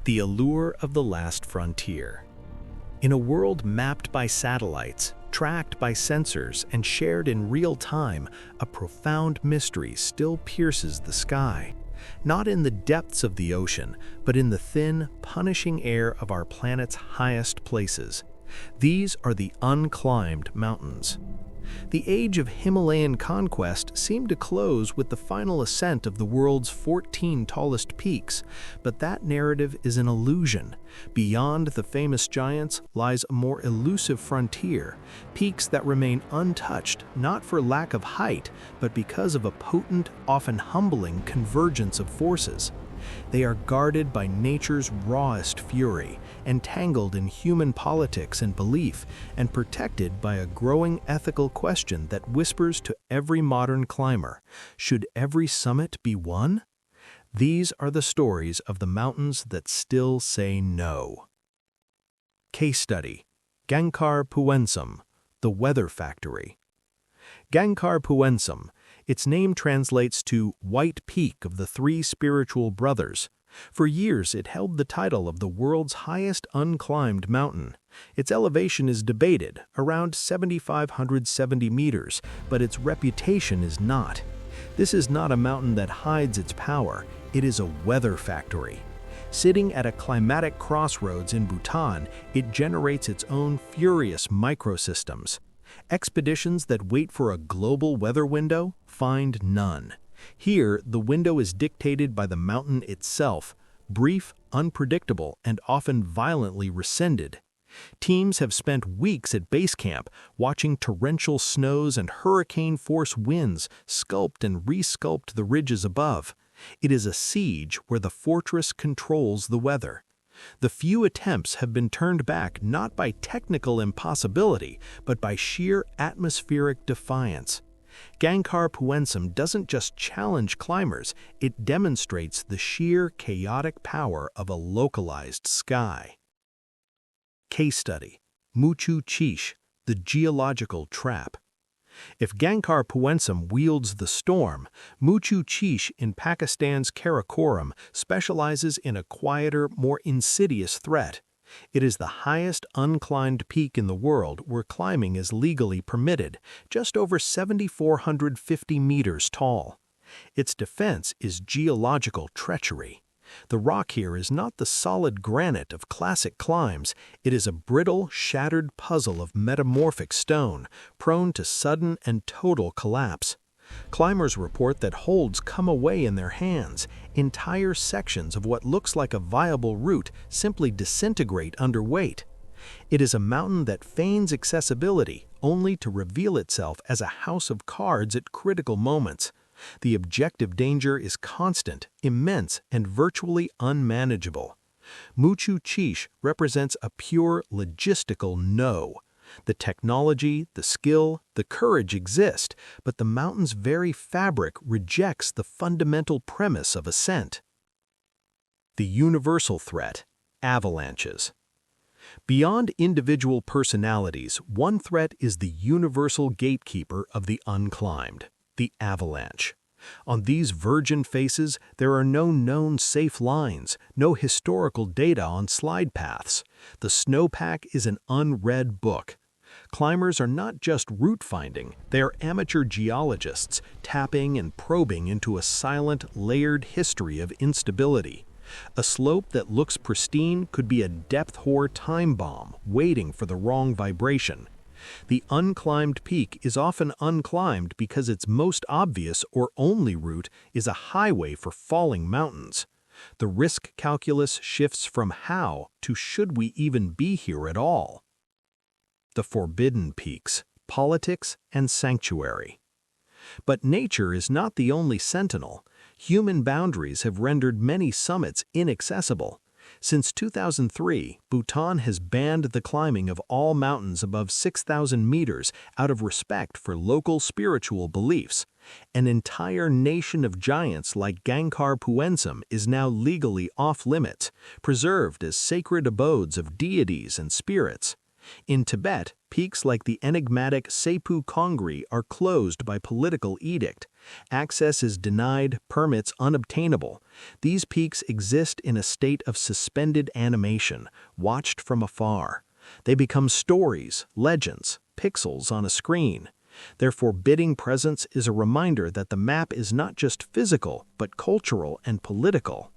The allure of the last frontier. In a world mapped by satellites, tracked by sensors, and shared in real time, a profound mystery still pierces the sky. Not in the depths of the ocean, but in the thin, punishing air of our planet's highest places. These are the unclimbed mountains. The age of Himalayan conquest seemed to close with the final ascent of the world's 14 tallest peaks, but that narrative is an illusion. Beyond the famous giants lies a more elusive frontier, peaks that remain untouched not for lack of height, but because of a potent, often humbling convergence of forces. They are guarded by nature's rawest fury, entangled in human politics and belief, and protected by a growing ethical question that whispers to every modern climber: should every summit be won? These are the stories of the mountains that still say no. Case study: Gangkhar Puensum, the Weather Factory. Gangkhar Puensum, its name translates to White Peak of the Three Spiritual Brothers. For years it held the title of the world's highest unclimbed mountain. Its elevation is debated, around 7,570 meters, but its reputation is not. This is not a mountain that hides its power, it is a weather factory. Sitting at a climatic crossroads in Bhutan, it generates its own furious microsystems. Expeditions that wait for a global weather window find none. Here, the window is dictated by the mountain itself, brief, unpredictable, and often violently rescinded. Teams have spent weeks at base camp, watching torrential snows and hurricane-force winds sculpt and resculpt the ridges above. It is a siege where the fortress controls the weather. The few attempts have been turned back not by technical impossibility, but by sheer atmospheric defiance. Gangkhar Puensum doesn't just challenge climbers, it demonstrates the sheer chaotic power of a localized sky. Case study: Machapuchare, the geological trap. If Gangkhar Puensum wields the storm, Machapuchare in Pakistan's Karakoram specializes in a quieter, more insidious threat. It is the highest unclimbed peak in the world where climbing is legally permitted, just over 7,450 meters tall. Its defense is geological treachery. The rock here is not the solid granite of classic climbs, it is a brittle, shattered puzzle of metamorphic stone, prone to sudden and total collapse. Climbers report that holds come away in their hands. Entire sections of what looks like a viable route simply disintegrate under weight. It is a mountain that feigns accessibility only to reveal itself as a house of cards at critical moments. The objective danger is constant, immense, and virtually unmanageable. Machapuchare represents a pure logistical no. The technology, the skill, the courage exist, but the mountain's very fabric rejects the fundamental premise of ascent. The universal threat: avalanches. Beyond individual personalities, one threat is the universal gatekeeper of the unclimbed: the avalanche. On these virgin faces, there are no known safe lines, no historical data on slide paths. The snowpack is an unread book. Climbers are not just route finding, they are amateur geologists, tapping and probing into a silent, layered history of instability. A slope that looks pristine could be a depth-whore time bomb waiting for the wrong vibration. The unclimbed peak is often unclimbed because its most obvious or only route is a highway for falling mountains. The risk calculus shifts from how to should we even be here at all. The forbidden peaks: politics and sanctuary. But nature is not the only sentinel. Human boundaries have rendered many summits inaccessible. Since 2003, Bhutan has banned the climbing of all mountains above 6,000 meters out of respect for local spiritual beliefs. An entire nation of giants like Gangkhar Puensum is now legally off-limits, preserved as sacred abodes of deities and spirits. In Tibet, peaks like the enigmatic Sepu Kongri are closed by political edict. Access is denied, permits unobtainable. These peaks exist in a state of suspended animation, watched from afar. They become stories, legends, pixels on a screen. Their forbidding presence is a reminder that the map is not just physical, but cultural and political.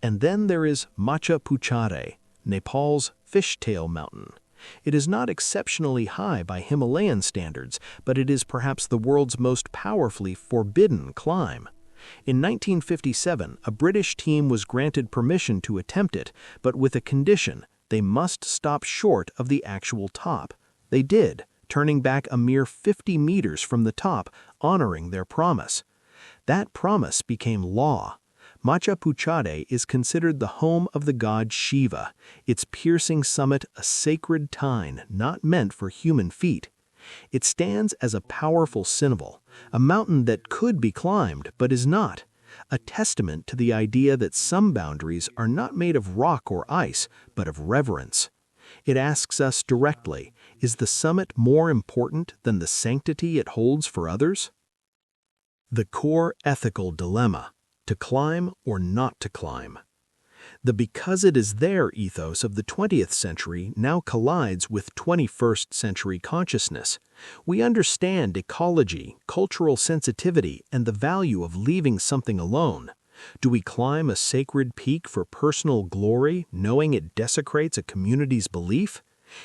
And then there is Machapuchare, Nepal's fishtail mountain. It is not exceptionally high by Himalayan standards, but it is perhaps the world's most powerfully forbidden climb. In 1957, a British team was granted permission to attempt it, but with a condition: they must stop short of the actual top. They did, turning back a mere 50 meters from the top, honoring their promise. That promise became law. Machapuchare is considered the home of the god Shiva, its piercing summit a sacred tine not meant for human feet. It stands as a powerful symbol, a mountain that could be climbed but is not, a testament to the idea that some boundaries are not made of rock or ice, but of reverence. It asks us directly, is the summit more important than the sanctity it holds for others? The core ethical dilemma: to climb or not to climb. The because it is there ethos of the 20th century now collides with 21st century consciousness. We understand ecology, cultural sensitivity, and the value of leaving something alone. Do we climb a sacred peak for personal glory, knowing it desecrates a community's belief?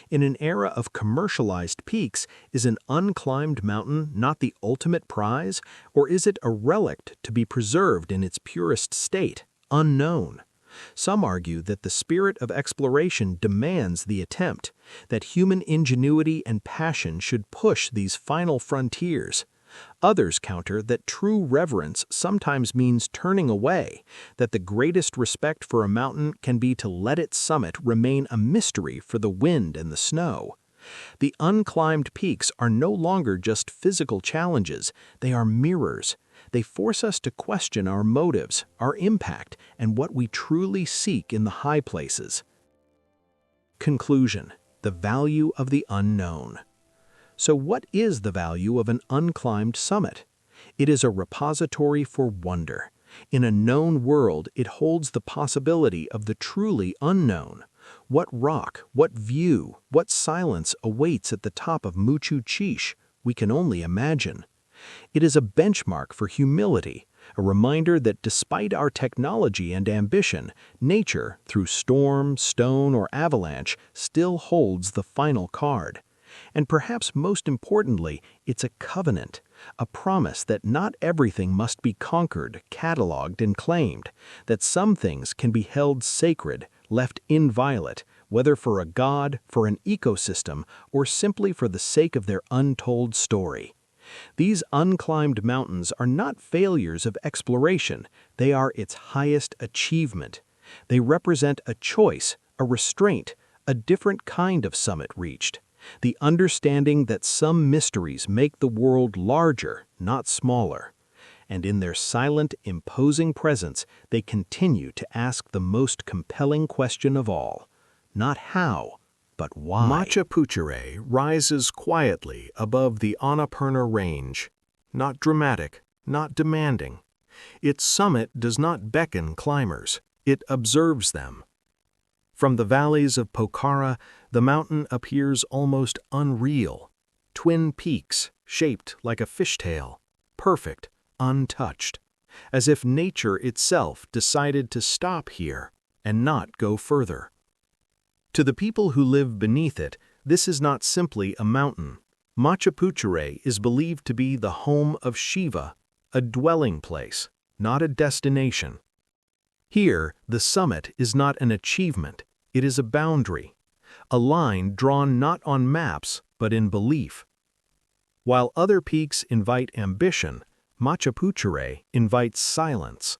In an era of commercialized peaks, is an unclimbed mountain not the ultimate prize, or is it a relic to be preserved in its purest state, unknown? Some argue that the spirit of exploration demands the attempt, that human ingenuity and passion should push these final frontiers. Others counter that true reverence sometimes means turning away, that the greatest respect for a mountain can be to let its summit remain a mystery for the wind and the snow. The unclimbed peaks are no longer just physical challenges, they are mirrors. They force us to question our motives, our impact, and what we truly seek in the high places. Conclusion: the value of the unknown. So what is the value of an unclimbed summit? It is a repository for wonder. In a known world, it holds the possibility of the truly unknown. What rock, what view, what silence awaits at the top of Machapuchare, we can only imagine. It is a benchmark for humility, a reminder that despite our technology and ambition, nature, through storm, stone, or avalanche, still holds the final card. And perhaps most importantly, it's a covenant, a promise that not everything must be conquered, cataloged, and claimed, that some things can be held sacred, left inviolate, whether for a god, for an ecosystem, or simply for the sake of their untold story. These unclimbed mountains are not failures of exploration, they are its highest achievement. They represent a choice, a restraint, a different kind of summit reached. The understanding that some mysteries make the world larger, not smaller. And in their silent, imposing presence, they continue to ask the most compelling question of all. Not how, but why. Machapuchare rises quietly above the Annapurna range. Not dramatic, not demanding. Its summit does not beckon climbers, it observes them. From the valleys of Pokhara, the mountain appears almost unreal. Twin peaks, shaped like a fishtail, perfect, untouched, as if nature itself decided to stop here and not go further. To the people who live beneath it, this is not simply a mountain. Machapuchare is believed to be the home of Shiva, a dwelling place, not a destination. Here, the summit is not an achievement, it is a boundary, a line drawn not on maps but in belief. While other peaks invite ambition, Machapuchare invites silence.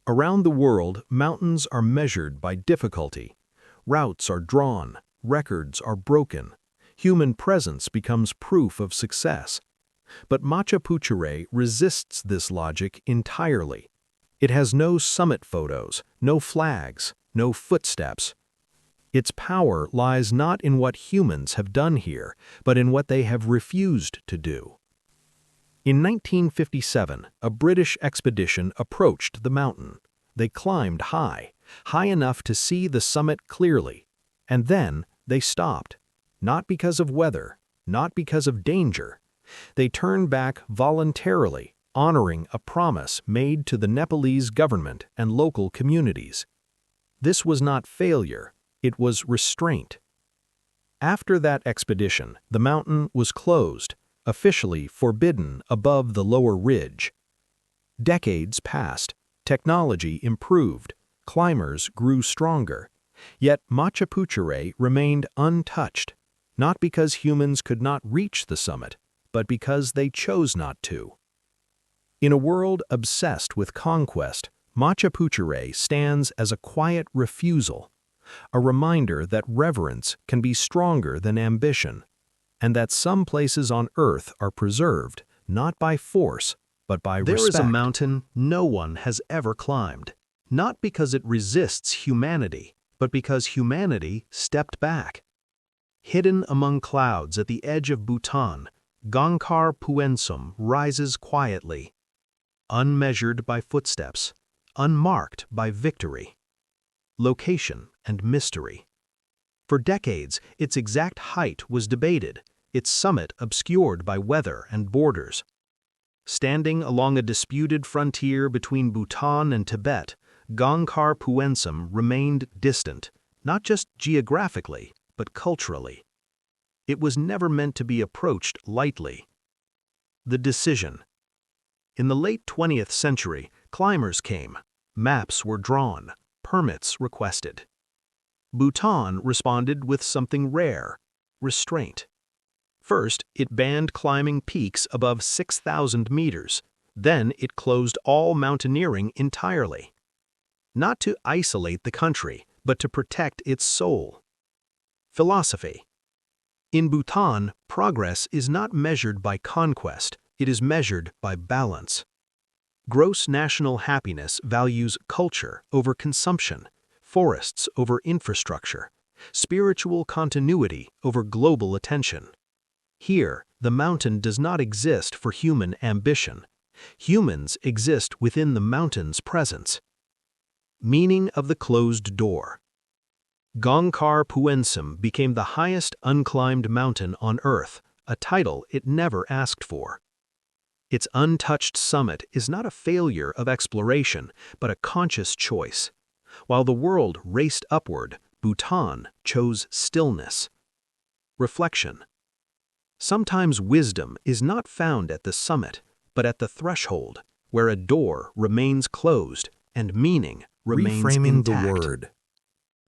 Around the world, mountains are measured by difficulty. Routes are drawn, records are broken. Human presence becomes proof of success. But Machapuchare resists this logic entirely. It has no summit photos, no flags, no footsteps. Its power lies not in what humans have done here, but in what they have refused to do. In 1957, a British expedition approached the mountain. They climbed high, high enough to see the summit clearly, and then they stopped. Not because of weather, not because of danger. They turned back voluntarily, honoring a promise made to the Nepalese government and local communities. This was not failure, it was restraint. After that expedition, the mountain was closed, officially forbidden above the lower ridge. Decades passed, technology improved, climbers grew stronger, yet Machapuchare remained untouched, not because humans could not reach the summit, but because they chose not to. In a world obsessed with conquest, Machapuchare stands as a quiet refusal, a reminder that reverence can be stronger than ambition, and that some places on Earth are preserved not by force, but by respect. There is a mountain no one has ever climbed, not because it resists humanity, but because humanity stepped back. Hidden among clouds at the edge of Bhutan, Gangkhar Puensum rises quietly, unmeasured by footsteps, unmarked by victory. Location and mystery. For decades, its exact height was debated, its summit obscured by weather and borders. Standing along a disputed frontier between Bhutan and Tibet, Gangkhar Puensum remained distant, not just geographically, but culturally. It was never meant to be approached lightly. The decision. In the late 20th century, climbers came, maps were drawn, permits requested. Bhutan responded with something rare: restraint. First, it banned climbing peaks above 6,000 meters. Then it closed all mountaineering entirely. Not to isolate the country, but to protect its soul. Philosophy. In Bhutan, progress is not measured by conquest, it is measured by balance. Gross national happiness values culture over consumption, forests over infrastructure, spiritual continuity over global attention. Here, the mountain does not exist for human ambition. Humans exist within the mountain's presence. Meaning of the closed door. Gangkhar Puensum became the highest unclimbed mountain on Earth, a title it never asked for. Its untouched summit is not a failure of exploration, but a conscious choice. While the world raced upward, Bhutan chose stillness. Reflection. Sometimes wisdom is not found at the summit, but at the threshold, where a door remains closed and meaning remains Reframing intact. the word.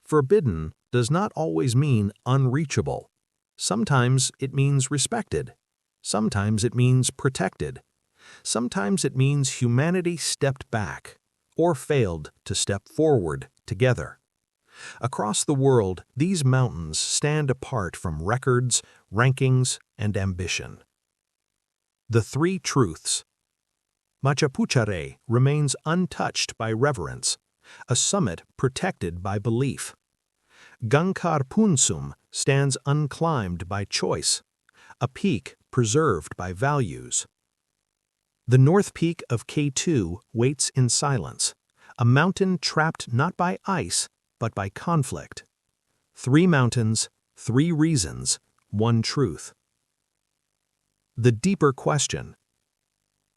Forbidden does not always mean unreachable. Sometimes it means respected. Sometimes it means protected. Sometimes it means humanity stepped back or failed to step forward together. Across the world, these mountains stand apart from records, rankings, and ambition. The three truths. Machapuchare remains untouched by reverence, a summit protected by belief. Gangkhar Puensum stands unclimbed by choice, a peak preserved by values. The North Peak of K2 waits in silence, a mountain trapped not by ice, but by conflict. 3 mountains, 3 reasons, 1 truth. The deeper question.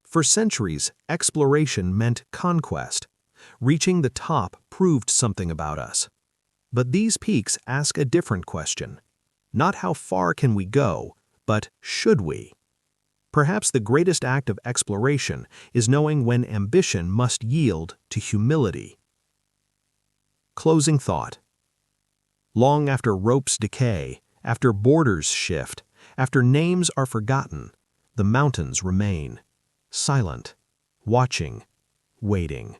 For centuries, exploration meant conquest. Reaching the top proved something about us. But these peaks ask a different question. Not how far can we go, but should we? Perhaps the greatest act of exploration is knowing when ambition must yield to humility. Closing thought. Long after ropes decay, after borders shift, after names are forgotten, the mountains remain, silent, watching, waiting.